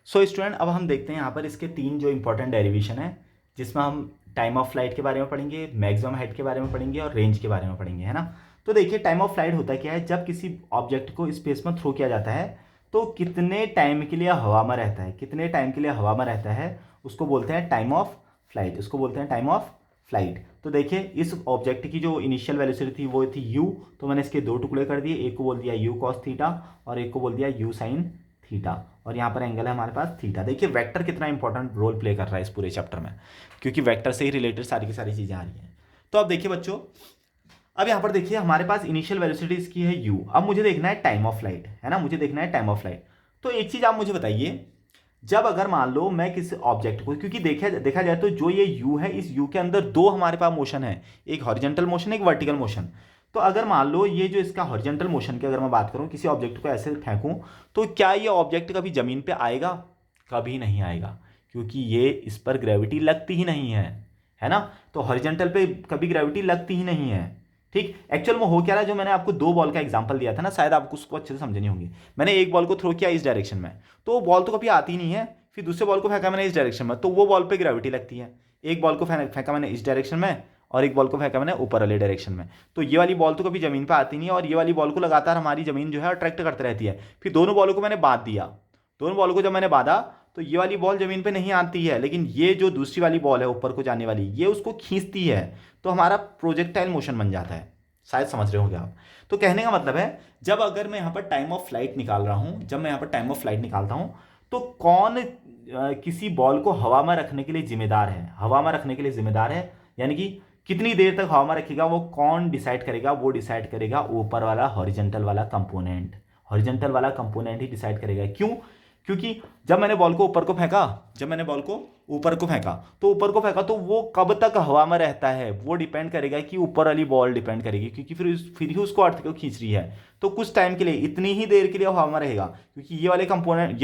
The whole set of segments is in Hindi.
सो स्टूडेंट, अब हम देखते हैं यहाँ पर इसके तीन जो इंपॉर्टेंट डेरिवेशन है, जिसमें हम टाइम ऑफ फ्लाइट के बारे में पढ़ेंगे, मैक्सिमम हाइट के बारे में पढ़ेंगे और रेंज के बारे में पढ़ेंगे, है ना। तो देखिए, टाइम ऑफ फ्लाइट होता क्या है, जब किसी ऑब्जेक्ट को स्पेस में थ्रो किया जाता है तो कितने टाइम के लिए हवा में रहता है, कितने टाइम के लिए हवा में रहता है, उसको बोलते हैं टाइम ऑफ फ्लाइट, उसको बोलते हैं टाइम ऑफ फ्लाइट। तो देखिए, इस ऑब्जेक्ट की जो इनिशियल वेलोसिटी थी वो थी u, तो मैंने इसके दो टुकड़े कर दिए, एक को बोल दिया u cos थीटा और एक को बोल दिया u sin थीटा, और यहाँ पर एंगल है हमारे पास थीटा। देखिए वेक्टर कितना इंपॉर्टेंट रोल प्ले कर रहा है इस पूरे चैप्टर में, क्योंकि वेक्टर से ही रिलेटेड सारी की सारी चीज़ें आ रही हैं। तो अब देखिए बच्चों, अब यहाँ पर देखिए हमारे पास इनिशियल वेलोसिटी इसकी है u, अब मुझे देखना है टाइम ऑफ फ्लाइट, है ना, मुझे देखना है टाइम ऑफ फ्लाइट। तो एक चीज़ आप मुझे बताइए, जब अगर मान लो मैं किसी ऑब्जेक्ट को, क्योंकि देखा जाए तो जो ये u है, इस u के अंदर दो हमारे पास मोशन है, एक हॉरिजॉन्टल मोशन, एक वर्टिकल मोशन। तो अगर मान लो ये जो इसका हॉरिजॉन्टल मोशन की अगर मैं बात करूं, किसी ऑब्जेक्ट को ऐसे फेंकूं, तो क्या ये ऑब्जेक्ट कभी जमीन पे आएगा? कभी नहीं आएगा, क्योंकि ये इस पर ग्रेविटी लगती ही नहीं है ना। तो हॉरिजॉन्टल पे कभी ग्रेविटी लगती ही नहीं है। ठीक, एक्चुअल में हो क्या रहा है, जो मैंने आपको दो बॉल का एग्जांपल दिया था ना, शायद आपको उसको अच्छे से समझनी होंगी। मैंने एक बॉल को थ्रो किया इस डायरेक्शन में, तो वो बॉल तो कभी आती नहीं है, फिर दूसरे बॉल को फेंका मैंने इस डायरेक्शन में, तो वो बॉल पे ग्रेविटी लगती है। एक बॉल को फेंका मैंने इस डायरेक्शन में और एक बॉल को फेंका मैंने ऊपर वाले डायरेक्शन में, तो ये वाली बॉल तो कभी जमीन पर आती नहीं है, और ये वाली बॉल को लगातार हमारी जमीन जो है अट्रैक्ट करती रहती है। फिर दोनों बॉलों को मैंने बांध दिया, दोनों बॉलों को जब मैंने बांधा तो ये वाली बॉल जमीन पे नहीं आती है, लेकिन ये जो दूसरी वाली बॉल है ऊपर को जाने वाली, ये उसको खींचती है, तो हमारा प्रोजेक्टाइल मोशन बन जाता है। शायद समझ रहे होंगे आप। तो कहने का मतलब है, जब अगर मैं यहाँ पर टाइम ऑफ फ्लाइट निकाल रहा हूँ, जब मैं यहाँ पर टाइम ऑफ फ्लाइट निकालता हूँ, तो कौन किसी बॉल को हवा में रखने के लिए जिम्मेदार है, हवा में रखने के लिए जिम्मेदार है, यानी कि कितनी देर तक हवा में रखेगा, वो कौन डिसाइड करेगा? वो डिसाइड करेगा ऊपर वाला हॉरिजॉन्टल वाला कंपोनेंट, हॉरिजॉन्टल वाला कंपोनेंट ही डिसाइड करेगा। क्यों? क्योंकि जब मैंने बॉल को ऊपर को फेंका, जब मैंने बॉल को ऊपर को फेंका, तो ऊपर को फेंका तो वो कब तक हवा में रहता है, वो डिपेंड करेगा कि ऊपर वाली बॉल डिपेंड करेगी, क्योंकि फिर ही उसको अर्थ को खींच रही है। तो कुछ टाइम के लिए, इतनी ही देर के लिए हवा में रहेगा, क्योंकि ये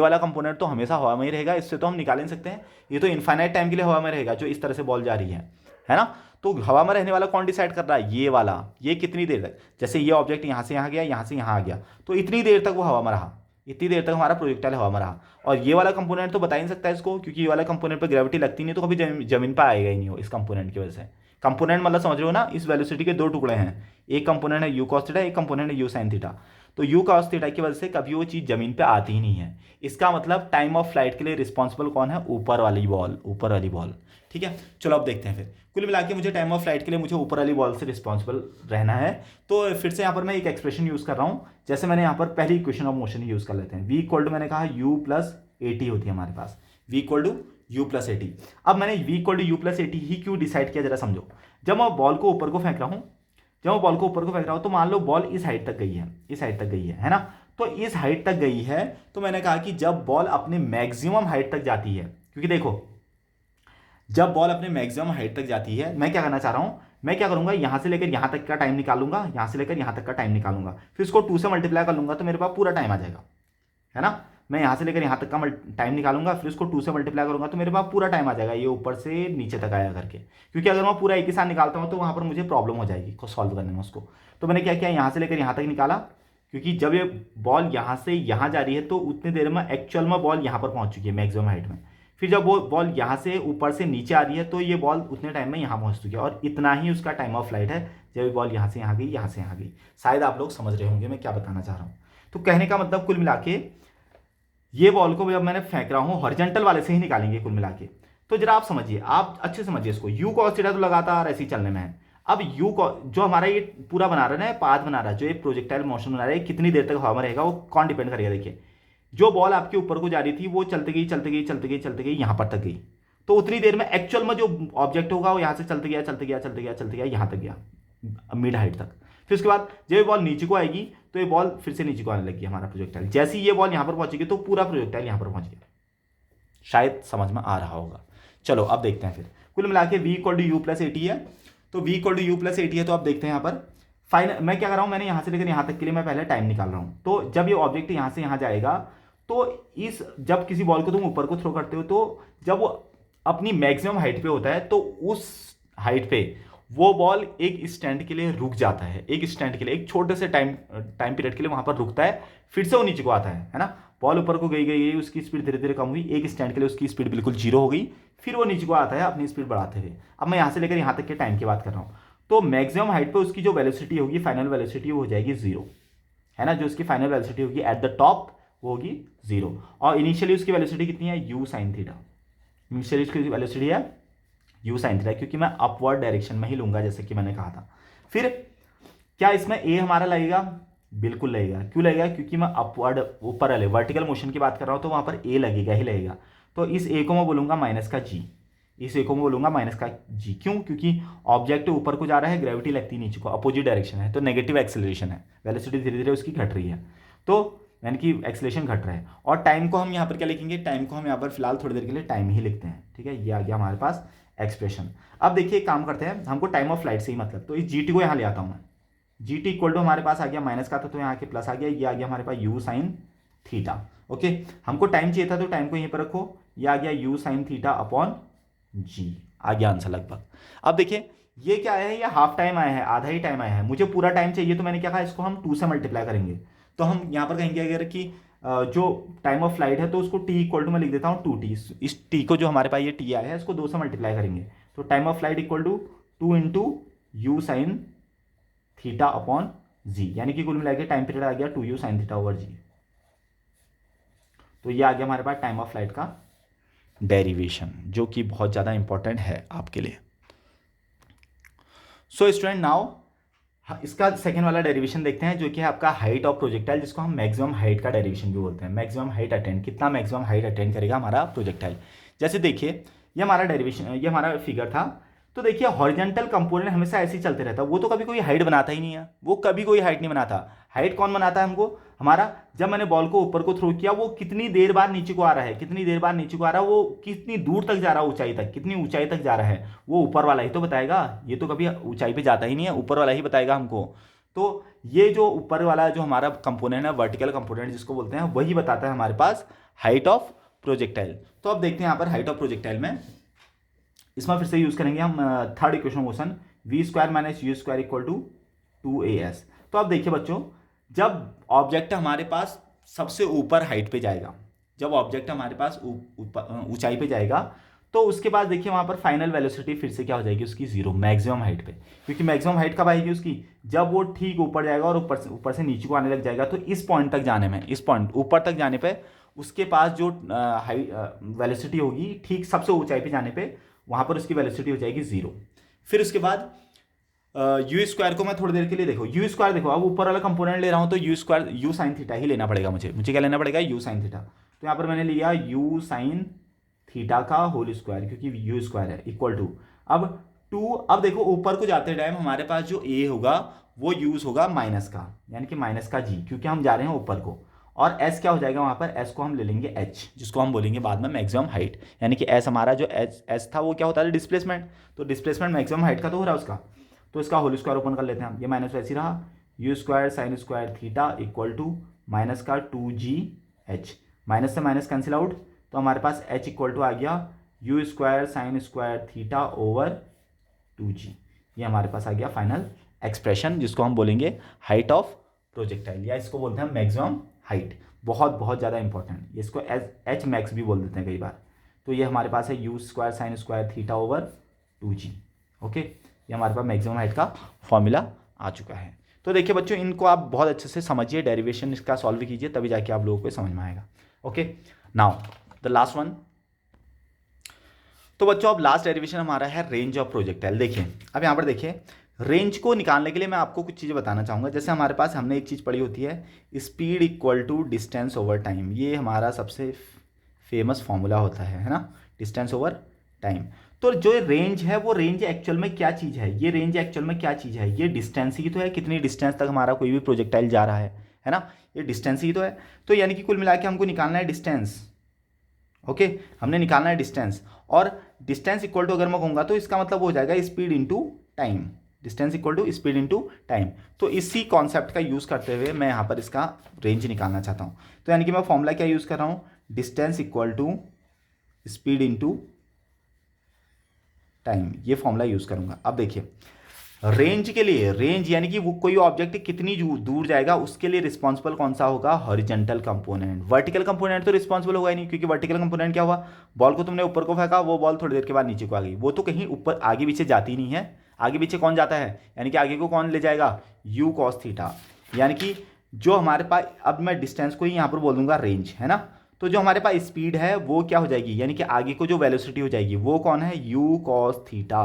वाला कंपोनेंट तो हमेशा हवा में ही रहेगा, इससे तो हम निकाल नहीं सकते हैं। ये तो इनफाइनाइट टाइम के लिए हवा में रहेगा, जो इस तरह से बॉल जा रही है ना। तो हवा में रहने वाला कौन डिसाइड कर रहा है? ये वाला। ये कितनी देर तक, जैसे ये ऑब्जेक्ट यहाँ से यहाँ गया, यहाँ से यहाँ आ गया, तो इतनी देर तक वो हवा में रहा, इतनी देर तक हमारा प्रोजेक्टाइल हवा में रहा। और ये वाला कंपोनेंट तो बता ही नहीं सकता इसको, क्योंकि ये वाला कंपोनेंट पर ग्रेविटी लगती नहीं, तो कभी जमीन पर आएगा ही नहीं हो इस कंपोनेंट की वजह से। कंपोनेंट मतलब समझ रहे हो ना, इस वेलोसिटी के दो टुकड़े हैं, एक कंपोनेंट है यू कॉस थीटा, एक कंपोनेंट है यू साइन थीटा। तो यू कॉस थीटा की वजह से कभी वो चीज़ जमीन पे आती ही नहीं है। इसका मतलब टाइम ऑफ फ्लाइट के लिए रिस्पॉन्सिबल कौन है? ऊपर वाली बॉल, ऊपर वाली बॉल। ठीक है, चलो अब देखते हैं फिर। कुल मिला के मुझे टाइम ऑफ फ्लाइट के लिए मुझे ऊपर वाली बॉल से रिस्पॉन्सिबल रहना है। तो फिर से यहाँ पर मैं एक एक्सप्रेशन यूज़ कर रहा हूँ, जैसे मैंने यहाँ पर पहली इक्वेशन ऑफ मोशन यूज़ कर लेते हैं। v इक्वल टू मैंने कहा u प्लस ए टी होती है हमारे पास, v equal to you plus A t. अब मैंने v equal to you plus A t ही क्यों डिसाइड किया, जरा समझो। जब मैं बॉल को ऊपर को फेंक रहा हूँ, जब मैं बॉल को ऊपर को फेंक रहा हूँ, तो मान लो बॉल इस हाइट तक गई है, इस हाइट तक गई है ना। तो इस हाइट तक गई है, तो मैंने कहा कि जब बॉल अपने मैक्सिमम हाइट तक जाती है, क्योंकि देखो जब बॉल अपने मैक्सिमम हाइट तक जाती है, मैं क्या करना चाह रहा हूं, मैं क्या करूंगा, यहां से लेकर यहां तक का टाइम निकालूंगा, यहां से लेकर यहां तक का टाइम निकालूंगा, फिर इसको 2 से मल्टीप्लाई कर लूंगा, तो मेरे पास पूरा टाइम आ जाएगा, है ना। मैं यहां से लेकर यहां तक का टाइम निकालूंगा, फिर उसको 2 से मल्टीप्लाई करूंगा, तो मेरे पास पूरा टाइम आ जाएगा, ये ऊपर से नीचे तक आया करके। क्योंकि अगर मैं पूरा एक ही साथ निकालता हूं तो वहां पर मुझे प्रॉब्लम हो जाएगी सॉल्व करने में उसको। तो मैंने क्या किया, यहां से लेकर यहां तक निकाला, क्योंकि जब ये बॉल यहां से यहां जा रही है, तो उतनी देर में एक्चुअल में बॉल यहां पर पहुंच चुकी है मैक्सिमम हाइट में। फिर जब वो बॉल यहाँ से ऊपर से नीचे आ रही है, तो ये बॉल उतने टाइम में यहाँ पहुँच चुकी है, और इतना ही उसका टाइम ऑफ फ्लाइट है, जब ये बॉल यहाँ से यहाँ गई, यहाँ से यहाँ गई। शायद आप लोग समझ रहे होंगे मैं क्या बताना चाह रहा हूँ। तो कहने का मतलब कुल मिला के, ये बॉल को जब मैंने फेंक रहा हूँ, हॉरिजॉन्टल वाले से ही निकालेंगे कुल मिला के। तो जरा आप समझिए, आप अच्छे समझिए इसको। यू कॉस थीटा तो लगातार ऐसे ही चलने में है। अब यू जो हमारा ये पूरा बना रहा है ना, पाथ बना रहा है, जो ये प्रोजेक्टाइल मोशन बना रहा है, कितनी देर तक हवा में रहेगा, वो कौन डिपेंड करेगा। देखिए, जो बॉल आपके ऊपर को जा रही थी, वो चलते गई चलते गई चलते गई चलते गई यहां पर तक गई, तो उतनी देर में एक्चुअल में जो ऑब्जेक्ट होगा वो यहां से चलते गया चलते गया चलते गया चलते गया यहां तक गया, मिड हाइट तक। फिर उसके बाद जब ये बॉल नीचे को आएगी, तो ये बॉल फिर से नीचे को आने लगी हमारा प्रोजेक्टाइल। जैसे ही ये बॉल यहां पर पहुंचेगी, तो पूरा प्रोजेक्टाइल यहां पर पहुंच गया। शायद समझ में आ रहा होगा। चलो अब देखते हैं फिर। कुल मिला के v equal to you plus A T है, तो v equal to you plus A T है। तो अब देखते हैं यहाँ पर फाइनल मैं क्या कर रहा हूँ, मैंने यहाँ से लेकर यहाँ तक के लिए मैं पहले टाइम निकाल रहा हूँ। तो जब ये ऑब्जेक्ट यहाँ से यहाँ जाएगा, तो इस जब किसी बॉल को तुम ऊपर को थ्रो करते हो, तो जब वो अपनी मैक्सिमम हाइट पे होता है, तो उस हाइट पे वो बॉल एक स्टैंड के लिए रुक जाता है, एक स्टैंड के लिए, एक छोटे से टाइम पीरियड के लिए वहां पर रुकता है, फिर से वो नीचे को आता है ना। बॉल ऊपर को गई गई गई, उसकी स्पीड धीरे धीरे कम हुई, एक स्टैंड के लिए उसकी स्पीड बिल्कुल जीरो हो गई, फिर वो नीचे को आता है अपनी स्पीड बढ़ाते हुए। अब मैं यहाँ से लेकर यहाँ तक के टाइम की बात कर रहा हूँ। तो मैक्सिमम हाइट पे उसकी जो वेलोसिटी होगी, फाइनल वेलोसिटी, वो हो जाएगी जीरो, है ना। जो उसकी फाइनल वेलोसिटी होगी एट द टॉप वो होगी जीरो। और इनिशियली उसकी वेलोसिटी कितनी है, यू साइन थीटा। इनिशियली उसकी वेलोसिटी है यू साइन थीटा, क्योंकि मैं अपवर्ड डायरेक्शन में ही लूंगा जैसे कि मैंने कहा था। फिर क्या इसमें ए हमारा लगेगा, बिल्कुल लगेगा। क्यों लगेगा, क्योंकि मैं अपवर्ड ऊपर वाले वर्टिकल मोशन की बात कर रहा हूं, तो वहां पर ए लगेगा ही लगेगा। तो इस ए को मैं बोलूंगा माइनस का जी, इस ए को मैं बोलूंगा माइनस का जी। क्यों, क्योंकि ऑब्जेक्ट ऊपर को जा रहा है, ग्रेविटी लगती नीचे को, अपोजिट डायरेक्शन है, तो नेगेटिव एक्सेलरेशन है, वेलोसिटी धीरे धीरे उसकी घट रही है, तो यानी कि एक्सेलरेशन घट रहा है। और टाइम को हम यहाँ पर क्या लिखेंगे, टाइम को हम यहाँ पर फिलहाल थोड़ी देर के लिए टाइम ही लिखते हैं, ठीक है। ये आ गया हमारे पास एक्सप्रेशन। अब देखिए एक काम करते हैं, हमको टाइम ऑफ फ्लाइट से ही मतलब, तो इस जी टी को यहाँ ले आता हूँ मैं। जी टी इक्वल टू हमारे पास आ गया माइनस का था, तो यहाँ के प्लस आ गया, ये आ गया हमारे पास यू साइन थीटा। ओके, हमको टाइम चाहिए था, तो टाइम को यहीं पर रखो, ये आ गया यू साइन थीटा अपॉन जी, आ गया आंसर लगभग। अब देखिए ये क्या आया है, ये हाफ टाइम आया है, आधा ही टाइम आया है। मुझे पूरा टाइम चाहिए, तो मैंने क्या कहा, इसको हम 2 से मल्टीप्लाई करेंगे। तो हम यहाँ पर कहेंगे अगर कि जो टाइम ऑफ फ्लाइट है, तो उसको टी इक्वल टू मैं लिख देता हूँ 2t। इस टी को, जो हमारे पास ये टी आया है, इसको 2 से मल्टीप्लाई करेंगे, तो time of flight equal to 2 into u sine theta upon g, यानी कि कुल मिला के टाइम पीरियड आ गया 2u sign theta over g. तो ये आ गया हमारे पास टाइम ऑफ फ्लाइट का डेरिवेशन, जो कि बहुत ज़्यादा इंपॉर्टेंट है आपके लिए। सो स्टूडेंट नाउ इसका सेकेंड वाला डेरिवेशन देखते हैं, जो कि है आपका हाइट ऑफ प्रोजेक्टाइल, जिसको हम मैक्सिमम हाइट का डेरिवेशन भी बोलते हैं। मैक्सिमम हाइट अटेंड, कितना मैक्सिमम हाइट अटेंड करेगा हमारा प्रोजेक्टाइल। जैसे देखिए ये हमारा डेरिवेशन, ये हमारा फिगर था। तो देखिए हॉरिजॉन्टल कंपोनेंट हमेशा ऐसे ही चलते रहता है, वो तो कभी कोई हाइट बनाता ही नहीं है, वो कभी कोई हाइट नहीं बनाता। हाइट कौन बनाता है हमको, हमारा, जब मैंने बॉल को ऊपर को थ्रो किया, वो कितनी देर बाद नीचे को आ रहा है, कितनी देर बाद नीचे को आ रहा है, वो कितनी दूर तक जा रहा है, ऊंचाई तक, कितनी ऊंचाई तक जा रहा है, वो ऊपर वाला ही तो बताएगा। ये तो कभी ऊंचाई पे जाता ही नहीं है, ऊपर वाला ही बताएगा हमको। तो ये जो ऊपर वाला जो हमारा कंपोनेंट है, वर्टिकल कंपोनेंट जिसको बोलते हैं, वही बताता है हमारे पास हाइट ऑफ प्रोजेक्टाइल। तो अब देखते हैं यहाँ पर हाइट ऑफ प्रोजेक्टाइल में, इसमें फिर से यूज करेंगे हम third equation motion, V square minus U square equal to 2as। तो अब देखिए बच्चों, जब ऑब्जेक्ट हमारे पास सबसे ऊपर हाइट पे जाएगा, जब ऑब्जेक्ट हमारे पास ऊंचाई पे जाएगा, तो उसके बाद देखिए वहां पर फाइनल वेलोसिटी फिर से क्या हो जाएगी उसकी, जीरो, मैक्सिमम हाइट पे। क्योंकि मैक्सिमम हाइट कब आएगी उसकी, जब वो ठीक ऊपर जाएगा और ऊपर से नीचे को आने लग जाएगा। तो इस पॉइंट तक जाने में, इस पॉइंट ऊपर तक जाने पे उसके पास जो हाई वेलोसिटी होगी, ठीक सबसे ऊंचाई पे जाने पे वहां पर उसकी वेलोसिटी हो जाएगी जीरो। फिर उसके बाद यू स्क्वायर को मैं थोड़ी देर के लिए, देखो यू स्क्वायर, देखो अब ऊपर वाला कंपोनेंट ले रहा हूं, तो u square, u sine theta ही लेना पड़ेगा मुझे क्या लेना पड़ेगा, यू साइन थीटा। तो यहाँ पर मैंने लिया यू साइन थीटा का होल स्क्वायर, क्योंकि यू स्क्वायर है, इक्वल टू अब 2। अब देखो ऊपर को जाते टाइम हमारे पास जो ए होगा वो यूज होगा माइनस का, यानी कि माइनस का जी, क्योंकि हम जा रहे हैं ऊपर को। और एस क्या हो जाएगा वहां पर, एस को हम ले लेंगे एच, जिसको हम बोलेंगे बाद में मैक्सिमम हाइट। यानी कि एस हमारा जो एस था वो क्या होता है, डिस्प्लेसमेंट। तो डिस्प्लेसमेंट मैक्सिमम हाइट का तो हो रहा है उसका, तो इसका होल स्क्वायर ओपन कर लेते हैं हम, ये माइनस वैसे ही रहा, U square sine square theta equal to minus का 2gh, माइनस से माइनस कैंसिल आउट, तो हमारे पास h इक्वल टू आ गया U square sine square theta over 2g। ये हमारे पास आ गया फाइनल एक्सप्रेशन, जिसको हम बोलेंगे हाइट ऑफ प्रोजेक्टाइल, या इसको बोलते हैं मैक्सिमम हाइट। बहुत बहुत ज़्यादा इंपॉर्टेंट, इसको एच मैक्स भी बोल देते हैं कई बार। तो ये हमारे पास है you square sine square theta over 2g। Okay, ये हमारे पास मैक्सिमम हाइट का फॉर्मूला आ चुका है। तो देखिए बच्चों, इनको आप बहुत अच्छे से समझिए, डेरिवेशन इसका सॉल्व कीजिए, तभी जाके आप लोगों को समझ में आएगा। Okay, now the last one. तो बच्चों अब लास्ट डेरिवेशन हमारा है रेंज ऑफ प्रोजेक्टाइल। देखिए अब यहाँ पर देखिए, रेंज को निकालने के लिए मैं आपको कुछ चीज़ें बताना चाहूँगा। जैसे हमारे पास हमने एक चीज़ पढ़ी होती है, speed equal to distance over time. ये हमारा सबसे फेमस फॉर्मूला होता है ना, डिस्टेंस ओवर टाइम। तो जो रेंज है, वो रेंज एक्चुअल में क्या चीज़ है, ये रेंज एक्चुअल में क्या चीज़ है, ये डिस्टेंस ही तो है, कितनी डिस्टेंस तक हमारा कोई भी प्रोजेक्टाइल जा रहा है ना, ये डिस्टेंस ही तो है। तो यानी कि कुल मिला के हमको निकालना है डिस्टेंस। ओके, हमने निकालना है डिस्टेंस, और डिस्टेंस इक्वल टू अगर मैं कहूँगा तो इसका मतलब हो जाएगा speed into time, distance equal to speed into time. तो इसी कॉन्सेप्ट का यूज़ करते हुए मैं यहाँ पर इसका रेंज निकालना चाहता हूँ। तो यानी कि मैं फॉर्मूला क्या यूज़ कर रहा हूँ, distance equal to speed into time, ये फॉर्मूला यूज़ करूँगा। अब देखिए रेंज के लिए, रेंज यानी कि वो कोई ऑब्जेक्ट कितनी दूर जाएगा उसके लिए रिस्पॉन्सिबल कौन सा होगा, हॉरिजेंटल कंपोनेंट। वर्टिकल कंपोनेंट तो रिस्पॉन्सिबल होगा ही नहीं, क्योंकि वर्टिकल कंपोनेंट क्या हुआ, बॉल को तुमने ऊपर को फेंका, वो बॉल थोड़ी देर के बाद नीचे को आ गई, वो तो कहीं ऊपर आगे पीछे जाती नहीं है। आगे पीछे कौन जाता है, यानी कि आगे को कौन ले जाएगा, यू कॉस थीटा। यानी कि जो हमारे पास, अब मैं डिस्टेंस को ही यहाँ पर बोल दूंगा रेंज, है ना। तो जो हमारे पास स्पीड है वो क्या हो जाएगी, यानी कि आगे को जो वेलोसिटी हो जाएगी वो कौन है, यू कॉस थीटा।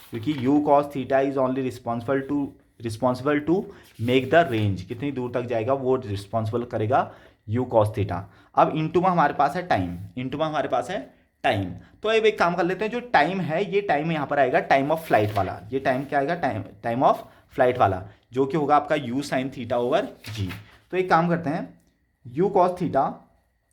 क्योंकि U cos theta is only responsible to make the range, कितनी दूर तक जाएगा वो रिस्पॉन्सिबल करेगा यू कॉस थीटा। अब इंटू में हमारे पास है टाइम, इंटू में हमारे पास है टाइम। तो अब एक काम कर लेते हैं, जो टाइम है ये टाइम यहाँ पर आएगा टाइम ऑफ फ्लाइट वाला, ये टाइम क्या आएगा, टाइम ऑफ फ्लाइट वाला, जो कि होगा आपका u sine theta over g. तो एक काम करते हैं, u cos theta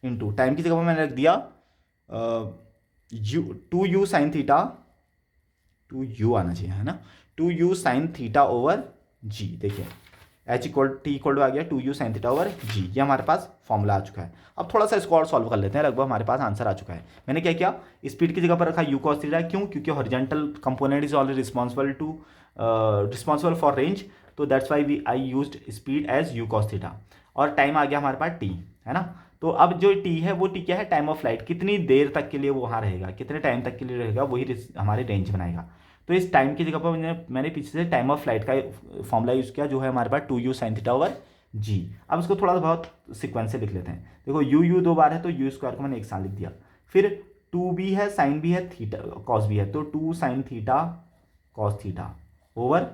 into time की जगह पर मैंने रख दिया u, two u sine theta, two u आना चाहिए, है ना, two u sine theta over g. देखिए एच इक्वल टी इक्वल आ गया two u sine theta over g, ये हमारे पास फॉर्मूला आ चुका है। अब थोड़ा सा इसको और सॉल्व कर लेते हैं, लगभग हमारे पास आंसर आ चुका है। मैंने क्या किया, स्पीड की जगह पर रखा यू कॉस थीटा, क्यों, क्योंकि horizontal component is already responsible for range, तो that's why I used speed as u cos theta. और टाइम आ गया हमारे पास टी, है ना। तो अब जो टी है वो टी क्या है, टाइम ऑफ फ्लाइट, कितनी देर तक के लिए वो वहाँ रहेगा, कितने टाइम तक के लिए रहेगा, वही हमारी रेंज बनाएगा। तो इस टाइम की जगह पर मैंने पीछे से टाइम ऑफ फ्लाइट का फॉर्मूला यूज़ किया, जो है हमारे पास two u sine theta over g. अब इसको थोड़ा सा बहुत सिक्वेंस से लिख लेते हैं। देखो यू दो बार है, तो यू स्क्वायर को मैंने एक साथ लिख दिया, फिर टू भी है, साइन भी है, थीटा कॉस भी है, तो two sine theta cos theta over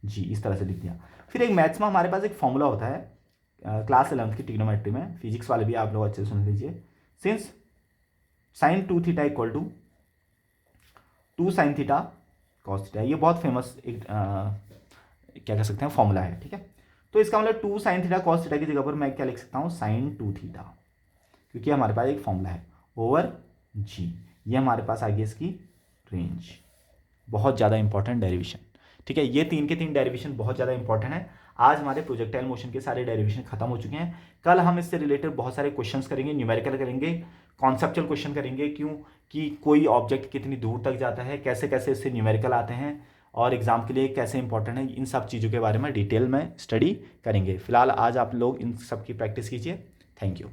g, इस तरह से लिख दिया। फिर एक मैथ्स में हमारे पास एक फॉर्मूला होता है, क्लास 11th की ट्रिग्नोमेट्री में, फिजिक्स वाले भी आप लोग अच्छे से सुन लीजिए। Since sine two theta equal to two sine theta cos theta, ये बहुत फेमस एक क्या कह सकते हैं फॉर्मूला है, ठीक है। तो इसका मतलब two sine theta cos theta की जगह पर मैं क्या लिख सकता हूँ, साइन टू थीटा, क्योंकि हमारे पास एक फॉर्मूला है ओवर जी। ये हमारे पास आ गई इसकी रेंज, बहुत ज़्यादा इंपॉर्टेंट डेरिवेशन, ठीक है। ये तीन के तीन डेरिवेशन बहुत ज़्यादा इंपॉर्टेंट है। आज हमारे प्रोजेक्टाइल मोशन के सारे डेरिवेशन खत्म हो चुके हैं। कल हम इससे रिलेटेड बहुत सारे क्वेश्चंस करेंगे, न्यूमेरिकल करेंगे, कॉन्सेप्चुअल क्वेश्चन करेंगे, क्यों कि कोई ऑब्जेक्ट कितनी दूर तक जाता है, कैसे कैसे इससे न्यूमेरिकल आते हैं और एग्जाम के लिए कैसे इंपॉर्टेंट है, इन सब चीज़ों के बारे में डिटेल में स्टडी करेंगे। फिलहाल आज आप लोग इन सब की प्रैक्टिस कीजिए। Thank you.